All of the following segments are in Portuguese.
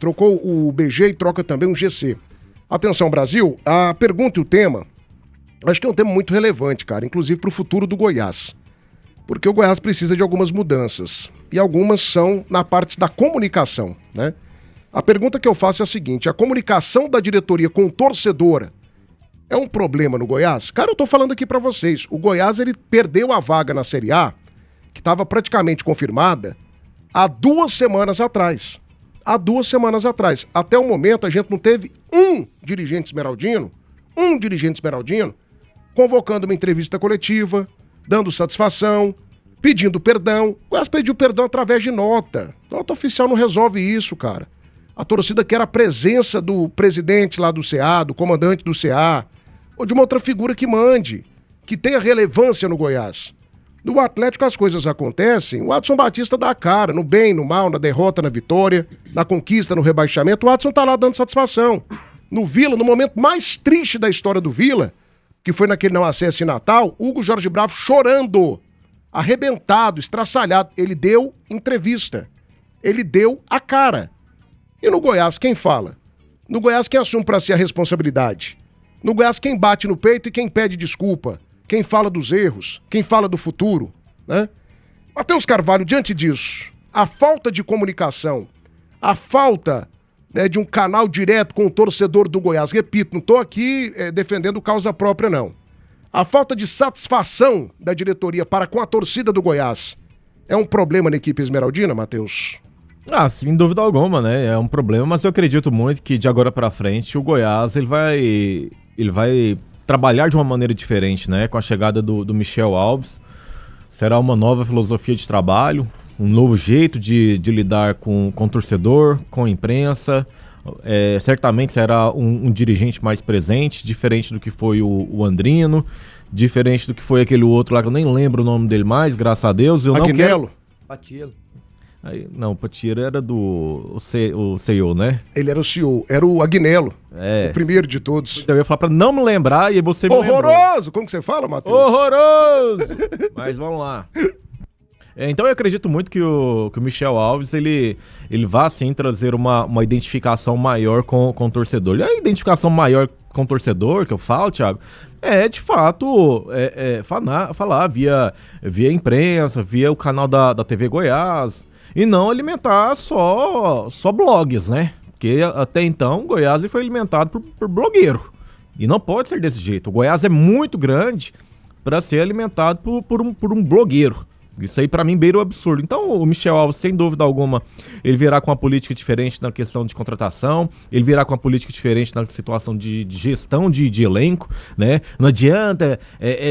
trocou o BG e troca também um GC. Atenção, Brasil, a pergunta e o tema, acho que é um tema muito relevante, cara, inclusive para o futuro do Goiás. Porque o Goiás precisa de algumas mudanças. E algumas são na parte da comunicação, né? A pergunta que eu faço é a seguinte: a comunicação da diretoria com o torcedor é um problema no Goiás? Cara, eu tô falando aqui para vocês. O Goiás, ele perdeu a vaga na Série A, que estava praticamente confirmada, há 2 semanas atrás. Há 2 semanas atrás. Até o momento, a gente não teve um dirigente esmeraldino convocando uma entrevista coletiva, dando satisfação, pedindo perdão. O Goiás pediu perdão através de nota. Nota oficial não resolve isso, cara. A torcida quer a presença do presidente lá do CA, do comandante do CA, ou de uma outra figura que mande, que tenha relevância no Goiás. No Atlético as coisas acontecem, o Adson Batista dá a cara, no bem, no mal, na derrota, na vitória, na conquista, no rebaixamento, o Adson tá lá dando satisfação. No Vila, no momento mais triste da história do Vila, que foi naquele não acesso em Natal, Hugo Jorge Bravo chorando, arrebentado, estraçalhado, ele deu entrevista, ele deu a cara. E no Goiás, quem fala? No Goiás, quem assume para si a responsabilidade? No Goiás, quem bate no peito e quem pede desculpa? Quem fala dos erros? Quem fala do futuro? Né? Matheus Carvalho, diante disso, a falta de comunicação, a falta, né, de um canal direto com o torcedor do Goiás, repito, não estou aqui defendendo causa própria, não. A falta de satisfação da diretoria para com a torcida do Goiás é um problema na equipe esmeraldina, Matheus? Ah, sem dúvida alguma, né? É um problema, mas eu acredito muito que de agora pra frente o Goiás ele vai trabalhar de uma maneira diferente, né? Com a chegada do Michel Alves, será uma nova filosofia de trabalho, um novo jeito de lidar com o torcedor, com a imprensa. Certamente será um dirigente mais presente, diferente do que foi o Andrino, diferente do que foi aquele outro lá que eu nem lembro o nome dele mais, graças a Deus. Agnello. Patiello. Não, o Patiello era o CEO, né? Ele era o CEO, era o Agnello, o primeiro de todos. Eu ia falar pra não me lembrar e aí você me lembrou. Horroroso! Como que você fala, Matheus? Horroroso! Mas vamos lá. Então eu acredito muito que o Michel Alves, ele vai sim trazer uma identificação maior com o torcedor. E a identificação maior com o torcedor, que eu falo, Thiago, de fato falar via imprensa, via o canal da TV Goiás, e não alimentar só blogs, né? Porque até então o Goiás foi alimentado por blogueiro. E não pode ser desse jeito. O Goiás é muito grande para ser alimentado por um blogueiro. Isso aí pra mim beira o absurdo. Então o Michel Alves, sem dúvida alguma, ele virá com uma política diferente na questão de contratação, ele virá com uma política diferente na situação de gestão de elenco, né? Não adianta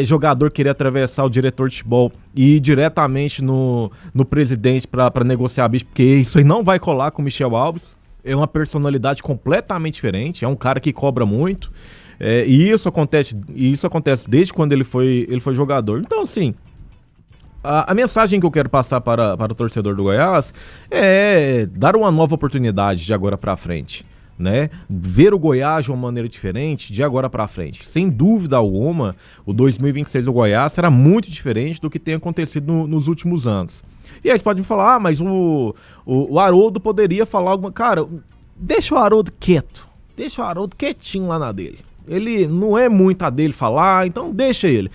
jogador querer atravessar o diretor de futebol e ir diretamente no presidente pra negociar bicho, porque isso aí não vai colar com o Michel Alves. É uma personalidade completamente diferente, é um cara que cobra muito, e isso acontece desde quando ele foi jogador. Então, assim, a mensagem que eu quero passar para o torcedor do Goiás é dar uma nova oportunidade de agora para frente, né? Ver o Goiás de uma maneira diferente de agora para frente. Sem dúvida alguma, o 2026 do Goiás será muito diferente do que tem acontecido nos últimos anos. E aí você pode me falar, mas o Haroldo poderia falar alguma... Cara, deixa o Haroldo quieto. Deixa o Haroldo quietinho lá na dele. Ele não é muito a dele falar, então deixa ele.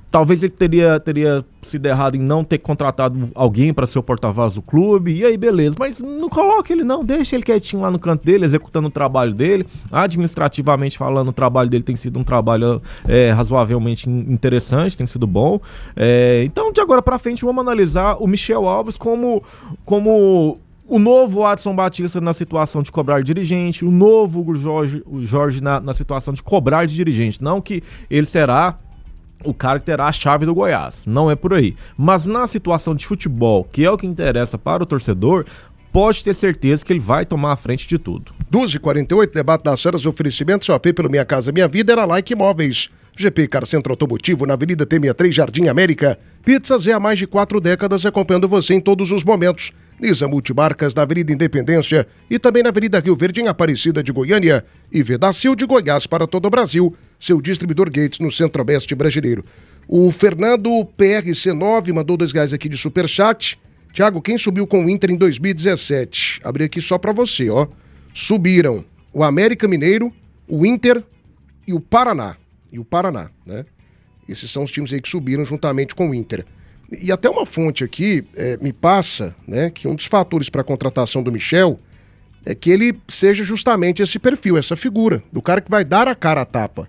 Talvez ele teria sido errado em não ter contratado alguém para ser o porta-voz do clube, e aí beleza, mas não coloca ele não, deixa ele quietinho lá no canto dele, executando o trabalho dele. Administrativamente falando, o trabalho dele tem sido um trabalho razoavelmente interessante, tem sido bom. Então, de agora para frente, vamos analisar o Michel Alves como o novo Adson Batista na situação de cobrar dirigente, o novo Hugo Jorge na situação de cobrar de dirigente. Não que ele será o cara que terá a chave do Goiás, não é por aí. Mas na situação de futebol, que é o que interessa para o torcedor, pode ter certeza que ele vai tomar a frente de tudo. 12h48, debate das feras, oferecimento, COP pelo Minha Casa Minha Vida, era Like Imóveis. GP Car Centro Automotivo, na Avenida T63, Jardim América. Pizzas há mais de 4 décadas acompanhando você em todos os momentos. Nisa Multimarcas, na Avenida Independência e também na Avenida Rio Verde, em Aparecida de Goiânia. E Vedacil de Goiás para todo o Brasil. Seu distribuidor Gates no Centro-Oeste brasileiro. O Fernando PRC9 mandou R$2 aqui de superchat. Thiago, quem subiu com o Inter em 2017? Abri aqui só pra você, ó. Subiram o América Mineiro, o Inter e o Paraná. Né? Esses são os times aí que subiram juntamente com o Inter. E até uma fonte aqui me passa, né, que um dos fatores para a contratação do Michel é que ele seja justamente esse perfil, essa figura, do cara que vai dar a cara à tapa.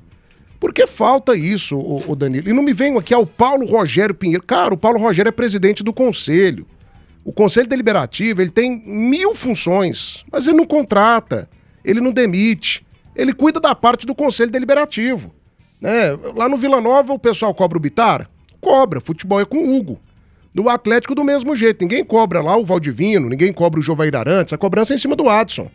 Porque falta isso, o Danilo. E não me venham aqui ao Paulo Rogério Pinheiro. Cara, o Paulo Rogério é presidente do Conselho. O Conselho Deliberativo, ele tem 1000 funções, mas ele não contrata, ele não demite, ele cuida da parte do Conselho Deliberativo. Né? Lá no Vila Nova o pessoal cobra o Bitar? Cobra, futebol é com o Hugo. No Atlético do mesmo jeito, ninguém cobra lá o Valdivino, ninguém cobra o Jovair Arantes, a cobrança é em cima do Adson.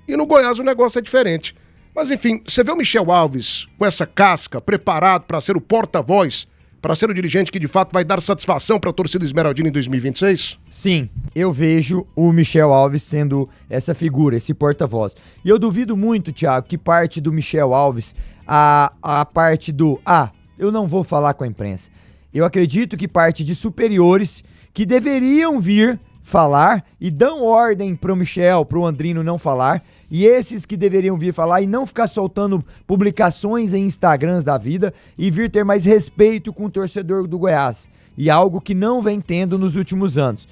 E no Goiás o negócio é diferente. Mas enfim, você vê o Michel Alves com essa casca, preparado para ser o porta-voz, para ser o dirigente que de fato vai dar satisfação para a torcida esmeraldina em 2026? Sim, eu vejo o Michel Alves sendo essa figura, esse porta-voz. E eu duvido muito, Thiago, que parte do Michel Alves, a parte do eu não vou falar com a imprensa. Eu acredito que parte de superiores que deveriam vir falar e dão ordem pro Michel, pro Andrino não falar, e esses que deveriam vir falar e não ficar soltando publicações em Instagrams da vida e vir ter mais respeito com o torcedor do Goiás, e algo que não vem tendo nos últimos anos.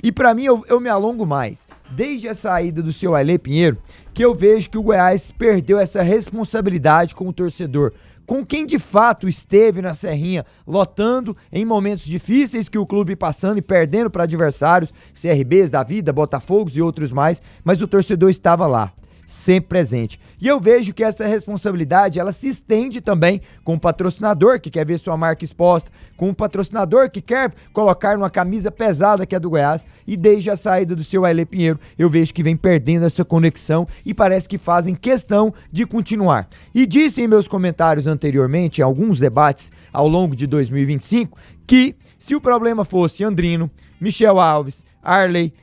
E pra mim, eu me alongo mais. Desde a saída do seu Ailê Pinheiro, que eu vejo que o Goiás perdeu essa responsabilidade com o torcedor, com quem de fato esteve na Serrinha, lotando em momentos difíceis que o clube passando e perdendo para adversários, CRBs da vida, Botafogos e outros mais, mas o torcedor estava lá, sempre presente. E eu vejo que essa responsabilidade, ela se estende também com o patrocinador que quer ver sua marca exposta, com o patrocinador que quer colocar numa camisa pesada que é do Goiás, e desde a saída do seu Ailê Pinheiro, eu vejo que vem perdendo essa conexão e parece que fazem questão de continuar. E disse em meus comentários anteriormente, em alguns debates ao longo de 2025, que se o problema fosse Andrino, Michel Alves, Arley,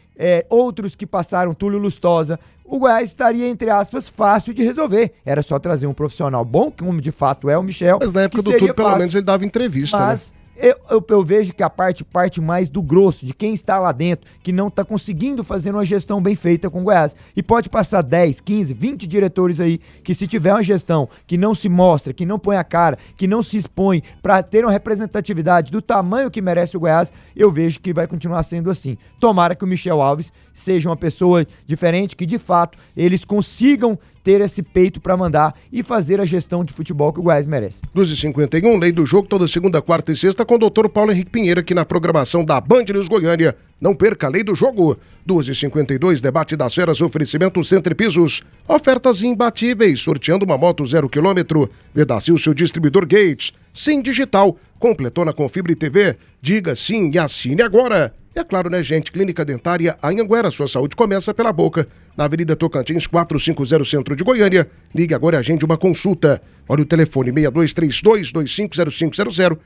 outros que passaram, Túlio Lustosa, o Goiás estaria, entre aspas, fácil de resolver. Era só trazer um profissional bom, como de fato é o Michel. Mas na época do Túlio, pelo menos, ele dava entrevista, mas, né? Eu vejo que a parte mais do grosso, de quem está lá dentro, que não está conseguindo fazer uma gestão bem feita com o Goiás. E pode passar 10, 15, 20 diretores aí, que se tiver uma gestão que não se mostra, que não põe a cara, que não se expõe para ter uma representatividade do tamanho que merece o Goiás, eu vejo que vai continuar sendo assim. Tomara que o Michel Alves seja uma pessoa diferente, que de fato eles consigam ter esse peito para mandar e fazer a gestão de futebol que o Goiás merece. 2h51, Lei do Jogo, toda segunda, quarta e sexta, com o doutor Paulo Henrique Pinheiro aqui na programação da Band News Goiânia. Não perca a Lei do Jogo. 2h52, debate das feras, oferecimento Centro Pisos. Ofertas imbatíveis, sorteando uma moto 0 km. Vedacil, seu distribuidor Gates. Sim Digital, completona com fibra e TV. Diga sim e assine agora. E é claro, né, gente? Clínica Dentária Anhanguera, sua saúde começa pela boca. Na Avenida Tocantins, 450, Centro de Goiânia. Ligue agora e agende uma consulta. Olha o telefone, 6232-250500,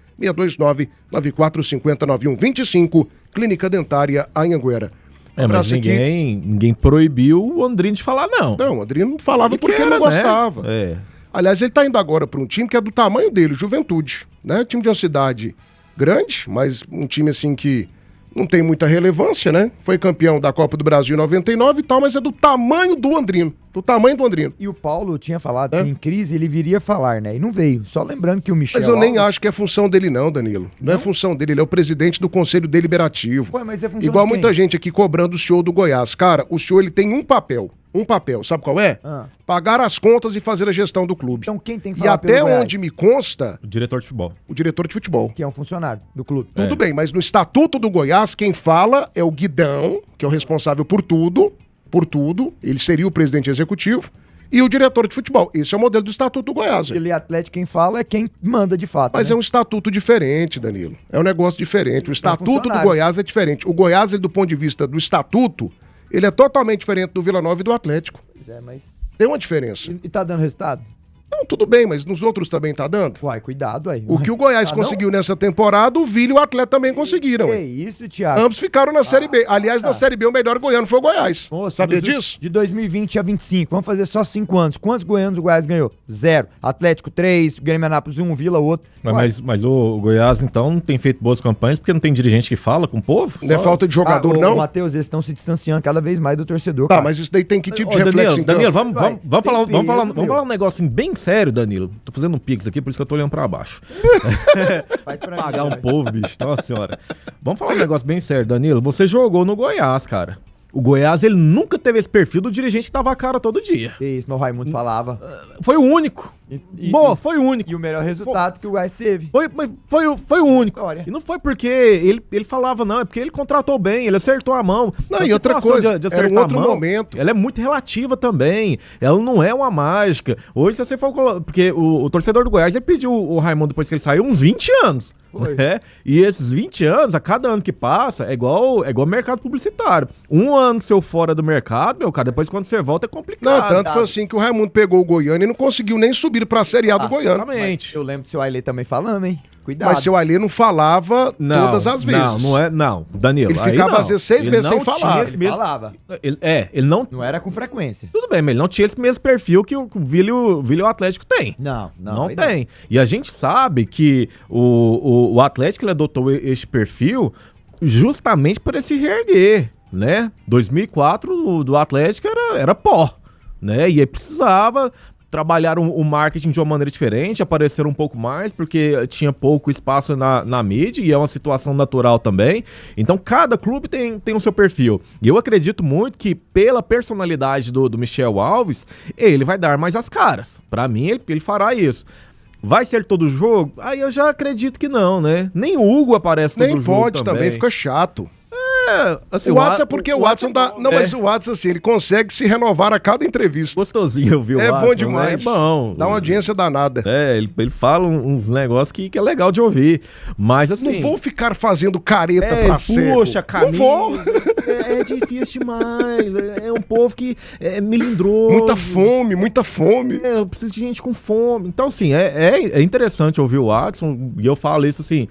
629-9450-9125, Clínica Dentária Anhanguera. Mas ninguém proibiu o Andrino de falar, não. Não, o Andrino não falava porque ele não gostava. Né? Aliás, ele tá indo agora para um time que é do tamanho dele, Juventude. Né? Time de uma cidade grande, mas um time assim que não tem muita relevância, né? Foi campeão da Copa do Brasil em 99 e tal, mas é do tamanho do Andrino. Do tamanho do Andrino. E o Paulo tinha falado que em crise ele viria falar, né? E não veio. Só lembrando que o Michel Mas eu nem acho que é função dele não, Danilo. Não é função dele, ele é o presidente do Conselho Deliberativo. Ué, mas é função Igual de quem? muita gente aqui cobrando o senhor do Goiás. Cara, o senhor ele tem um papel, sabe qual é? Pagar as contas e fazer a gestão do clube. Então quem tem que E falar até pelo Goiás? onde me consta, O diretor de futebol. o diretor de futebol. Que é um funcionário do clube. Tudo bem, mas no Estatuto do Goiás, quem fala é o Guidão, que é o responsável por tudo, ele seria o presidente executivo, e o diretor de futebol. Esse é o modelo do Estatuto do Goiás. Ele é Atlético, quem fala é quem manda de fato. Mas né? é um estatuto diferente, Danilo. É um negócio diferente. O estatuto do funcionário. Goiás é diferente. O Goiás, ele, do ponto de vista do estatuto, ele é totalmente diferente do Vila Nova e do Atlético. Pois é, mas... Tem uma diferença. E tá dando resultado? Não, tudo bem, mas nos outros também tá dando? Uai, cuidado aí. O que o Goiás conseguiu nessa temporada, o Vila e o Atlético também conseguiram. Que isso, Thiago? Ambos ficaram na Série B. Aliás, na Série B, o melhor goiano foi o Goiás. Moço, Sabia disso? De 2020 a 25, vamos fazer só 5 anos. Quantos goianos o Goiás ganhou? 0. Atlético 3, Grêmio Anápolis 1, Vila outro. Mas o Goiás, então, não tem feito boas campanhas porque não tem dirigente que fala com o povo? Não é falta de jogador, não? Matheus, eles estão se distanciando cada vez mais do torcedor. Tá, cara. mas isso daí tem que tipo de Ô, reflexo em Danilo, campo? vamos falar um negócio assim, bem sério, Danilo. Tô fazendo um pix aqui, por isso que eu tô olhando pra baixo. Faz pra Pagar mim, um velho. povo, bicho. Nossa senhora. Vamos falar um negócio bem sério, Danilo. Você jogou no Goiás, cara. O Goiás, ele nunca teve esse perfil do dirigente que dava a cara todo dia. Que isso, meu Raimundo falava. Foi o único. Foi o único. E o melhor resultado que o Goiás teve. Foi o único. Olha. E não foi porque ele falava, não. É porque ele contratou bem, ele acertou a mão. Não, A e outra situação coisa, de era acertar um outro a mão, momento. Ela é muito relativa também. Ela não é uma mágica. Hoje, se você for... Porque o torcedor do Goiás, ele pediu o Raimundo, depois que ele saiu, uns 20 anos. Foi. Né? E esses 20 anos, a cada ano que passa, é igual mercado publicitário. Um ano seu fora do mercado, meu cara, depois quando você volta é complicado. Não, tanto foi assim que o Raimundo pegou o Goiano e não conseguiu nem subir pra Série A do Goiano. Exatamente. Eu lembro do seu Ailê também falando, hein? Cuidado. Mas seu Alê não falava todas as vezes. Não, Danilo. Ele aí ficava, não. às vezes, 6 Ele meses sem não tinha falar. esse Ele mesmo- falava. Ele não. Não era com frequência. Tudo bem, mas ele não tinha esse mesmo perfil que o Vila e o Atlético tem. Não aí tem. E a gente sabe que o Atlético ele adotou este perfil justamente para ele se reerguer, né? 2004 do Atlético era pó, né? E aí precisava trabalhar o marketing de uma maneira diferente, aparecer um pouco mais, porque tinha pouco espaço na mídia, e é uma situação natural também. Então, cada clube tem o seu perfil. E eu acredito muito que, pela personalidade do Michel Alves, ele vai dar mais as caras. Pra mim, ele fará isso. Vai ser todo jogo? Aí eu já acredito que não, né? Nem o Hugo aparece todo Nem jogo pode também, fica chato. Assim, O Watson é porque o Watson dá. Não, é mas o Watson, assim, ele consegue se renovar a cada entrevista. gostosinho ouvir o É Watson, bom né? demais. É bom. Dá uma audiência danada. Ele fala uns negócios que é legal de ouvir. Mas assim. Não vou ficar fazendo careta pra ele cego. puxa a camisa. Não vou. É difícil demais. É um povo que é melindroso. Muita fome, muita fome. Eu preciso de gente com fome. Então, assim, é interessante ouvir o Watson. E eu falo isso, assim,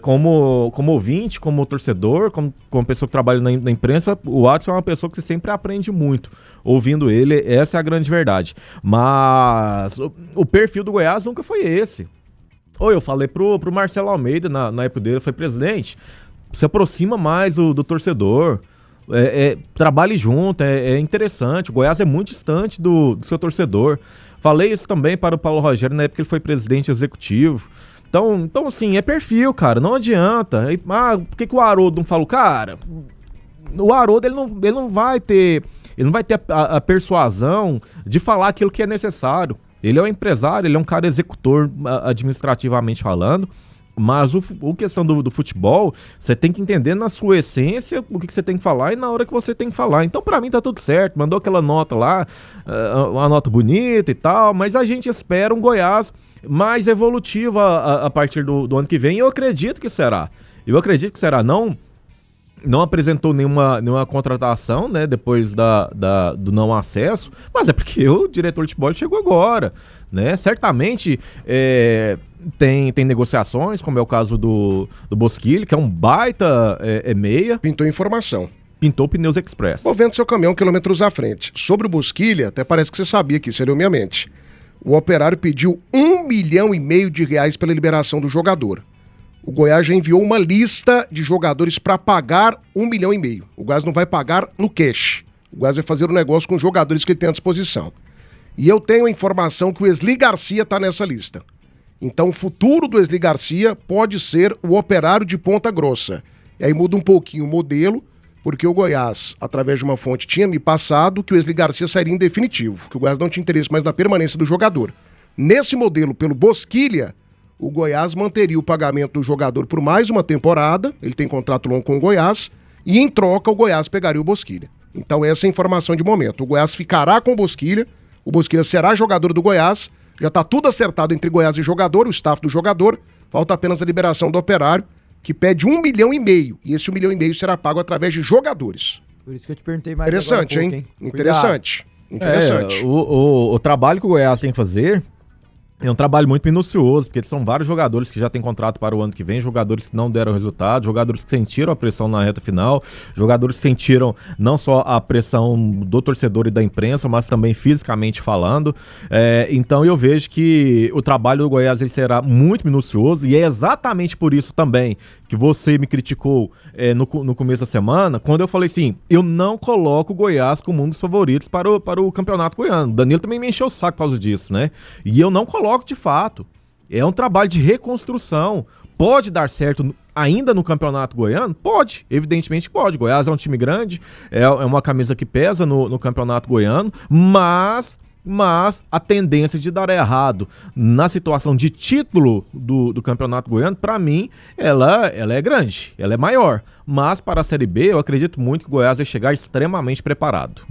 como ouvinte, como torcedor, como pessoa que trabalha na imprensa. O Watson é uma pessoa que você sempre aprende muito ouvindo ele. Essa é a grande verdade. Mas o perfil do Goiás nunca foi esse. Ou eu falei pro Marcelo Almeida, na época dele, foi presidente, se aproxima mais do torcedor. Trabalhe junto, é interessante. O Goiás é muito distante do seu torcedor. Falei isso também para o Paulo Rogério na época que ele foi presidente executivo. Então assim, é perfil, cara, não adianta. Por que o Haroldo não falou? Cara, o Haroldo ele não vai ter a persuasão de falar aquilo que é necessário. Ele é um empresário, ele é um cara executor administrativamente falando. Mas o questão do futebol, você tem que entender na sua essência o que você tem que falar e na hora que você tem que falar. Então, pra mim, tá tudo certo. Mandou aquela nota lá, uma nota bonita e tal, mas a gente espera um Goiás mais evolutivo a partir do ano que vem. E eu acredito que será. Não apresentou nenhuma contratação, né, depois do não acesso, mas é porque o diretor de futebol chegou agora, né? Certamente tem negociações, como é o caso do Bosquilha, que é um baita meia, Pintou informação. pintou pneus express. Vou vendo seu caminhão quilômetros à frente. Sobre o Bosquilha, até parece que você sabia que isso leu minha mente. O Operário pediu R$1,5 milhão pela liberação do jogador. O Goiás já enviou uma lista de jogadores para pagar R$1,5 milhão. O Goiás não vai pagar no cash. O Goiás vai fazer um negócio com os jogadores que ele tem à disposição. E eu tenho a informação que o Wesley Garcia está nessa lista. Então o futuro do Wesley Garcia pode ser o Operário de Ponta Grossa. E aí muda um pouquinho o modelo, porque o Goiás, através de uma fonte, tinha me passado que o Wesley Garcia sairia em definitivo, que o Goiás não tinha interesse mais na permanência do jogador. Nesse modelo, pelo Bosquilha, o Goiás manteria o pagamento do jogador por mais uma temporada, ele tem contrato longo com o Goiás, e em troca o Goiás pegaria o Bosquilha. Então essa é a informação de momento. O Goiás ficará com o Bosquilha será jogador do Goiás, já está tudo acertado entre Goiás e jogador, o staff do jogador, falta apenas a liberação do Operário, que pede R$1,5 milhão, e esse R$1,5 milhão será pago através de jogadores. Por isso que eu te perguntei mais Interessante, agora há pouco, hein? Interessante. O trabalho que o Goiás tem que fazer É um trabalho muito minucioso, porque são vários jogadores que já têm contrato para o ano que vem, jogadores que não deram resultado, jogadores que sentiram a pressão na reta final, jogadores que sentiram não só a pressão do torcedor e da imprensa, mas também fisicamente falando. Então eu vejo que o trabalho do Goiás ele será muito minucioso, e é exatamente por isso também que você me criticou no começo da semana, quando eu falei assim, eu não coloco o Goiás como um dos favoritos para o campeonato goiano. Danilo também me encheu o saco por causa disso, né? E eu não coloco de fato. É um trabalho de reconstrução. Pode dar certo ainda no campeonato goiano? Pode, evidentemente pode. Goiás é um time grande, é uma camisa que pesa no campeonato goiano, mas a tendência de dar errado na situação de título do campeonato goiano, para mim, ela é grande, ela é maior. Mas para a Série B, eu acredito muito que o Goiás vai chegar extremamente preparado.